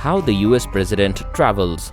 How the US president travels.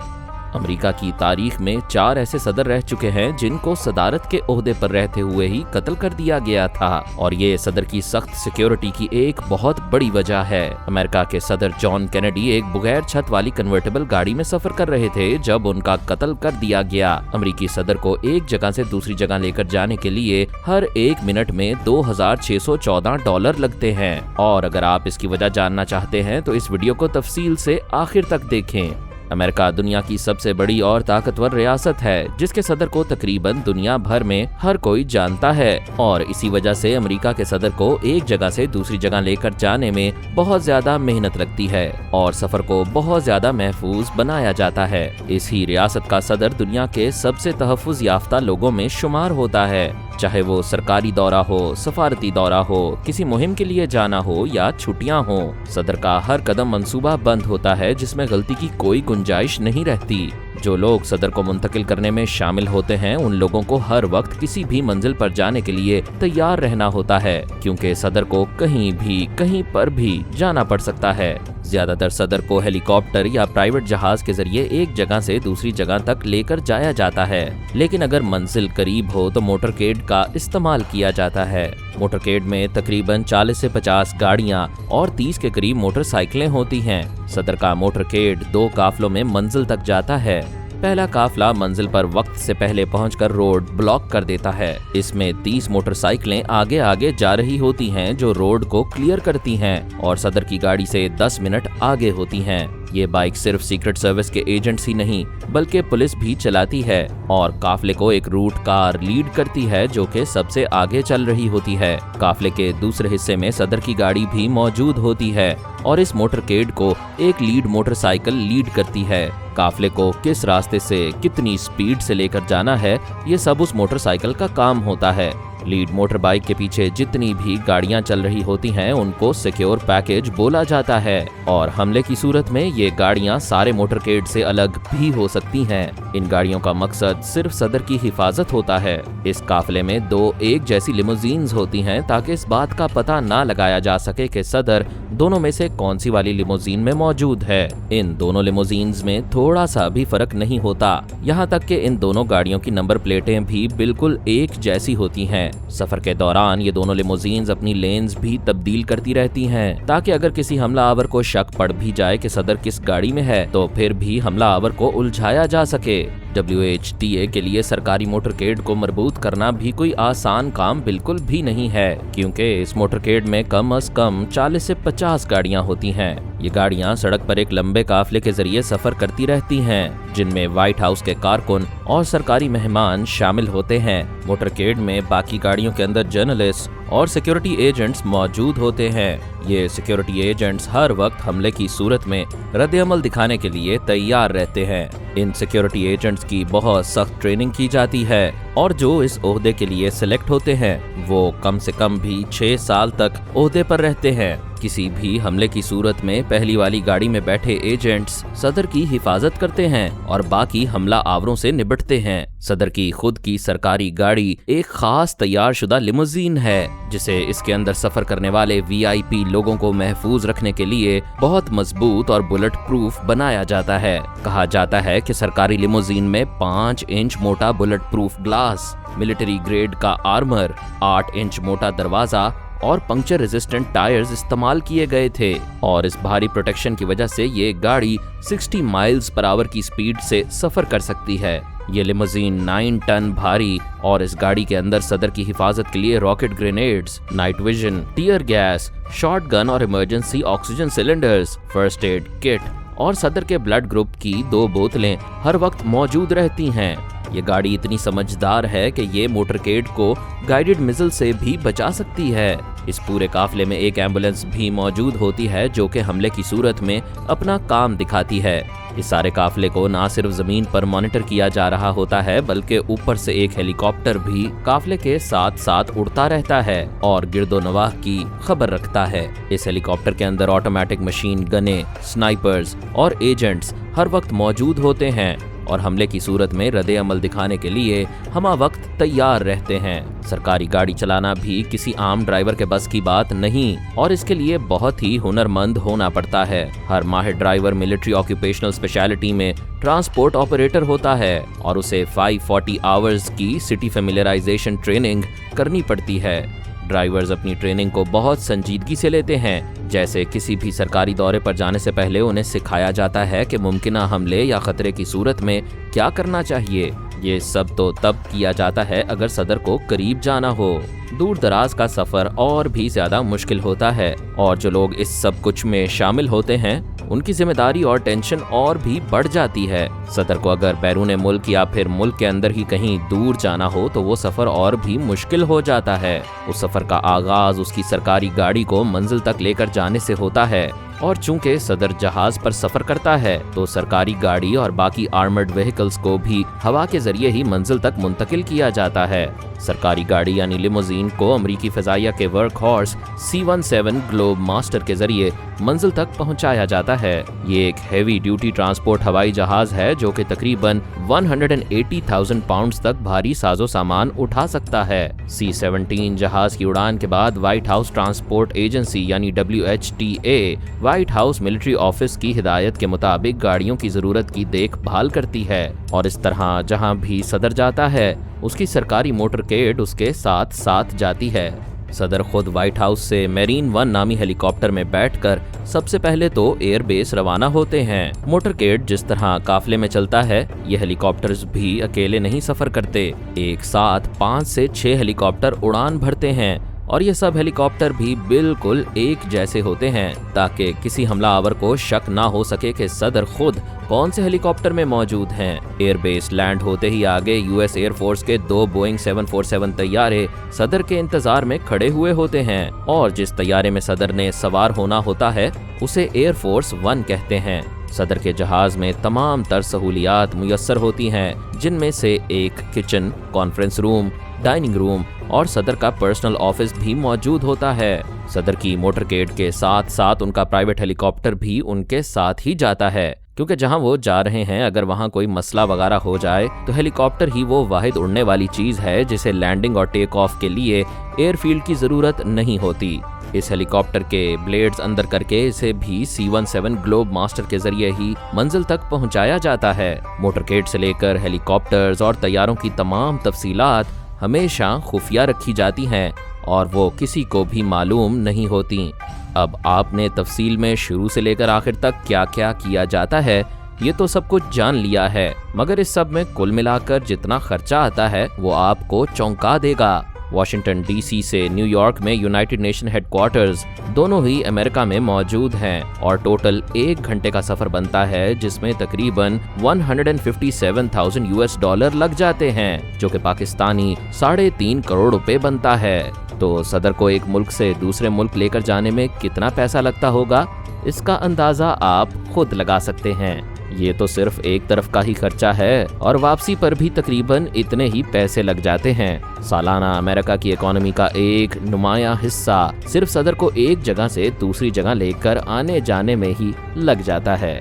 America की तारीख में 4 ऐसे सदर रह चुके हैं जिनको सदारत के ओहदे पर रहते हुए ही कत्ल कर दिया गया था, और ये सदर की सख्त सिक्योरिटी की एक बहुत बड़ी वजह है। अमेरिका के सदर जॉन कैनेडी एक बगैर छत वाली कन्वर्टेबल गाड़ी में सफर कर रहे थे जब उनका कत्ल कर दिया गया। अमेरिकी सदर को एक जगह से दूसरी जगह लेकर जाने के लिए हर 1 मिनट में $2,614 लगते हैं। और अगर आप इसकी वजह जानना चाहते हैं तो इस वीडियो को तफसील से आखिर तक देखें। अमेरिका दुनिया की सबसे बड़ी और ताकतवर रियासत है जिसके सदर को तकरीबन दुनिया भर में हर कोई जानता है, और इसी वजह से अमेरिका के सदर को एक जगह से दूसरी जगह लेकर जाने में बहुत ज्यादा मेहनत लगती है और सफर को बहुत ज्यादा महफूज बनाया जाता है। इस ही रियासत का सदर दुनिया के सबसे तहफ्फुज़ याफ्ता लोगों में शुमार होता है, चाहे वो सरकारी दौरा हो, सफारती दौरा हो, किसी मुहिम के लिए जाना हो या छुट्टियां हो। सदर का हर कदम मंसूबा बंद होता है जिसमें गलती की कोई गुंजाइश नहीं रहती। जो लोग सदर को मुंतकिल करने में शामिल होते हैं उन लोगों को हर वक्त किसी भी मंजिल पर जाने के लिए तैयार रहना होता है, क्योंकि सदर को कहीं भी कहीं पर भी जाना पड़ सकता है। ज्यादातर सदर को हेलीकॉप्टर या प्राइवेट जहाज के जरिए एक जगह से दूसरी जगह तक लेकर जाया जाता है, लेकिन अगर मंजिल करीब हो तो मोटरकेड का इस्तेमाल किया जाता है। मोटरकेड में तकरीबन 40 से 50 गाड़ियां और 30 के करीब मोटरसाइकिलें होती हैं। सदर का मोटरकेड 2 काफलों में मंजिल तक जाता है। पहला काफला मंजिल पर वक्त से पहले पहुंचकर रोड ब्लॉक कर देता है। इसमें 30 मोटरसाइकिलें आगे आगे जा रही होती हैं जो रोड को क्लियर करती हैं और सदर की गाड़ी से 10 मिनट आगे होती हैं। ये बाइक सिर्फ सीक्रेट सर्विस के एजेंट्स ही नहीं बल्कि पुलिस भी चलाती है, और काफले को एक रूट कार लीड करती है जो कि सबसे आगे चल रही होती है। काफले के दूसरे हिस्से में सदर की गाड़ी भी मौजूद होती है और इस मोटरकेड को एक लीड मोटरसाइकिल लीड करती है। काफले को किस रास्ते से कितनी स्पीड से लेकर जाना है ये सब उस मोटरसाइकिल का काम होता है। लीड मोटर बाइक के पीछे जितनी भी गाड़ियां चल रही होती हैं उनको सिक्योर पैकेज बोला जाता है, और हमले की सूरत में ये गाड़ियां सारे मोटरकेड से अलग भी हो सकती हैं। इन गाड़ियों का मकसद सिर्फ सदर की हिफाजत होता है। इस काफले में 2 एक जैसी लिमोजीन्स होती हैं ताकि इस बात का पता ना लगाया जा सके कि सदर दोनों में से कौन सी वाली लिमोजीन में मौजूद है। इन दोनों लिमोजीन्स में थोड़ा सा भी फर्क नहीं होता, यहाँ तक कि इन दोनों गाड़ियों की नंबर प्लेटें भी बिल्कुल एक जैसी होती हैं। सफर के दौरान ये दोनों लिमोजीन्स अपनी लेन्स भी तब्दील करती रहती हैं ताकि अगर किसी हमलावर को शक पड़ भी जाए कि सदर किस गाड़ी में है तो फिर भी हमलावर को उलझाया जा सके। WHTA के लिए सरकारी मोटरकेड को मजबूत करना भी कोई आसान काम बिल्कुल भी नहीं है, क्योंकि इस मोटरकेड में कम से कम 40 से 50 गाड़ियां होती हैं। ये गाड़ियां सड़क पर एक लंबे काफले के जरिए सफर करती रहती हैं, जिनमें व्हाइट हाउस के कारकुन और सरकारी मेहमान शामिल होते हैं। मोटरकेड में बाकी गाड़ियों के अंदर जर्नलिस्ट और सिक्योरिटी एजेंट्स मौजूद होते हैं। ये सिक्योरिटी एजेंट्स हर वक्त हमले की सूरत में रद्द-ए-अमल दिखाने के लिए तैयार रहते हैं। इन सिक्योरिटी एजेंट्स की बहुत सख्त ट्रेनिंग की जाती है और जो इस ओहदे के लिए सिलेक्ट होते हैं वो कम से कम भी 6 साल तक ओहदे पर रहते हैं। किसी भी हमले की सूरत में पहली वाली गाड़ी में बैठे एजेंट्स सदर की हिफाजत करते हैं और बाकी हमला आवरों से निपटते हैं। सदर की खुद की सरकारी गाड़ी एक खास तैयार शुदा लिमोजीन है जिसे इसके अंदर सफर करने वाले VIP लोगों को महफूज रखने के लिए बहुत मजबूत और बुलेट प्रूफ बनाया जाता है। कहा जाता है कि सरकारी लिमोजीन में 5 इंच मोटा bullet proof glass, military grade का आर्मर, 8 इंच मोटा दरवाजा और पंक्चर रेजिस्टेंट टायर्स इस्तेमाल किए गए थे, और इस भारी प्रोटेक्शन की वजह से ये गाड़ी 60 माइल्स पर आवर की स्पीड से सफर कर सकती है। ये लिमोजीन 9 टन भारी, और इस गाड़ी के अंदर सदर की हिफाजत के लिए rocket grenades, night vision, tear gas, shotgun और emergency oxygen cylinders, first aid kit और सदर के ब्लड ग्रुप की 2 बोतलें हर वक्त मौजूद रहती हैं। ये गाड़ी इतनी समझदार है कि ये मोटरकेड को गाइडेड मिसाइल से भी बचा सकती है। इस पूरे काफले में एक एम्बुलेंस भी मौजूद होती है जो कि हमले की सूरत में अपना काम दिखाती है। इस सारे काफले को ना सिर्फ जमीन पर मॉनिटर किया जा रहा होता है बल्कि ऊपर से एक हेलीकॉप्टर भी काफले के साथ साथ उड़ता रहता है और गिरदोनवाह की खबर रखता है। इस हेलीकॉप्टर के अंदर ऑटोमेटिक मशीन गने, स्नाइपर्स और एजेंट्स हर वक्त मौजूद होते हैं। और हमले की सूरत में रद्द अमल दिखाने के लिए हमा वक्त तैयार रहते हैं। सरकारी गाड़ी चलाना भी किसी आम ड्राइवर के बस की बात नहीं और इसके लिए बहुत ही हुनरमंद होना पड़ता है। हर माहिर ड्राइवर मिलिट्री ऑक्यूपेशनल स्पेशलिटी में ट्रांसपोर्ट ऑपरेटर होता है और उसे 540 आवर्स की सिटी फेमिलियराइजेशन ट्रेनिंग करनी पड़ती है। ड्राइवर्स अपनी ट्रेनिंग को बहुत संजीदगी से लेते हैं। जैसे किसी भी सरकारी दौरे पर जाने से पहले उन्हें सिखाया जाता है कि मुमकिन हमले या खतरे की सूरत में क्या करना चाहिए। ये सब तो तब किया जाता है अगर सदर को करीब जाना हो। दूर दराज का सफर और भी ज्यादा मुश्किल होता है और जो लोग इस सब कुछ में शामिल होते हैं उनकी जिम्मेदारी और टेंशन और भी बढ़ जाती है। सदर को अगर बैरून मुल्क या फिर मुल्क के अंदर ही कहीं दूर जाना हो तो वो सफर और भी मुश्किल हो जाता है। उस सफर का आगाज उसकी सरकारी गाड़ी को मंजिल तक लेकर जाने से होता है और चूंकि सदर जहाज पर सफर करता है तो सरकारी गाड़ी और बाकी आर्मर्ड व्हीकल्स को भी हवा के जरिए ही मंजिल तक मुंतकिल किया जाता है। सरकारी गाड़ी यानी लिमोजीन को अमरीकी फिजाइया के work horse C-17 globe master के जरिए मंजिल तक पहुंचाया जाता है। ये एक हेवी ड्यूटी ट्रांसपोर्ट हवाई जहाज है जो कि तकरीबन 180,000 पाउंड्स तक भारी साजो सामान उठा सकता है। C-17 जहाज की उड़ान के बाद व्हाइट हाउस ट्रांसपोर्ट एजेंसी यानी WHTA white house military office की हिदायत के मुताबिक गाड़ियों की जरूरत की देखभाल करती है और इस तरह जहां भी सदर जाता है उसकी सरकारी मोटरकेड उसके साथ साथ जाती है। सदर खुद व्हाइट हाउस से मेरीन 1 नामी हेलीकॉप्टर में बैठकर सबसे पहले तो एयरबेस रवाना होते हैं। मोटरकेड जिस तरह काफले में चलता है ये हेलीकॉप्टर्स भी अकेले नहीं सफर करते। एक साथ 5 से 6 हेलीकॉप्टर उड़ान भरते हैं और ये सब हेलीकॉप्टर भी बिल्कुल एक जैसे होते हैं ताकि किसी हमलावर को शक ना हो सके कि सदर खुद कौन से हेलीकॉप्टर में मौजूद हैं। एयरबेस लैंड होते ही आगे यूएस एयरफोर्स के 2 बोइंग 747 तैयारे सदर के इंतजार में खड़े हुए होते हैं और जिस तैयारे में सदर ने सवार होना होता है उसे एयरफोर्स 1 कहते हैं। सदर के जहाज में तमाम तर सहूलियात मुयस्सर होती हैं जिनमें से एक kitchen, conference room, dining room और सदर का पर्सनल ऑफिस भी मौजूद होता है। सदर की मोटरकेड के साथ साथ उनका प्राइवेट हेलीकॉप्टर भी उनके साथ ही जाता है क्योंकि जहां वो जा रहे हैं अगर वहां कोई मसला वगैरह हो जाए तो हेलीकॉप्टर ही वो वाहिद उड़ने वाली चीज है जिसे लैंडिंग और टेक ऑफ के लिए एयरफील्ड की जरूरत नहीं होती। इस हेलीकॉप्टर के ब्लेड्स अंदर करके इसे भी C-17 ग्लोब मास्टर के जरिए ही मंजिल तक पहुंचाया जाता है। मोटरकेड से लेकर हेलीकॉप्टर्स और तैयारों की तमाम तफसीलात हमेशा खुफिया रखी जाती हैं और वो किसी को भी मालूम नहीं होती। अब आपने तफसील में शुरू से लेकर आखिर तक क्या क्या किया जाता है ये तो सब कुछ जान लिया है, मगर इस सब में कुल मिलाकर जितना खर्चा आता है वो आपको चौंका देगा। वॉशिंगटन DC से न्यूयॉर्क में यूनाइटेड नेशन हेडक्वार्टर्स दोनों ही अमेरिका में मौजूद हैं और टोटल 1 घंटे का सफर बनता है जिसमें तकरीबन 157,000 US डॉलर लग जाते हैं जो कि पाकिस्तानी 3.5 करोड़ रुपए बनता है। तो सदर को एक मुल्क से दूसरे मुल्क लेकर जाने में कितना पैसा लगता होगा इसका अंदाजा आप खुद लगा सकते हैं। ये तो सिर्फ एक तरफ का ही खर्चा है और वापसी पर भी तकरीबन इतने ही पैसे लग जाते हैं। सालाना अमेरिका की इकोनॉमी का एक नुमाया हिस्सा सिर्फ सदर को एक जगह से दूसरी जगह लेकर आने जाने में ही लग जाता है।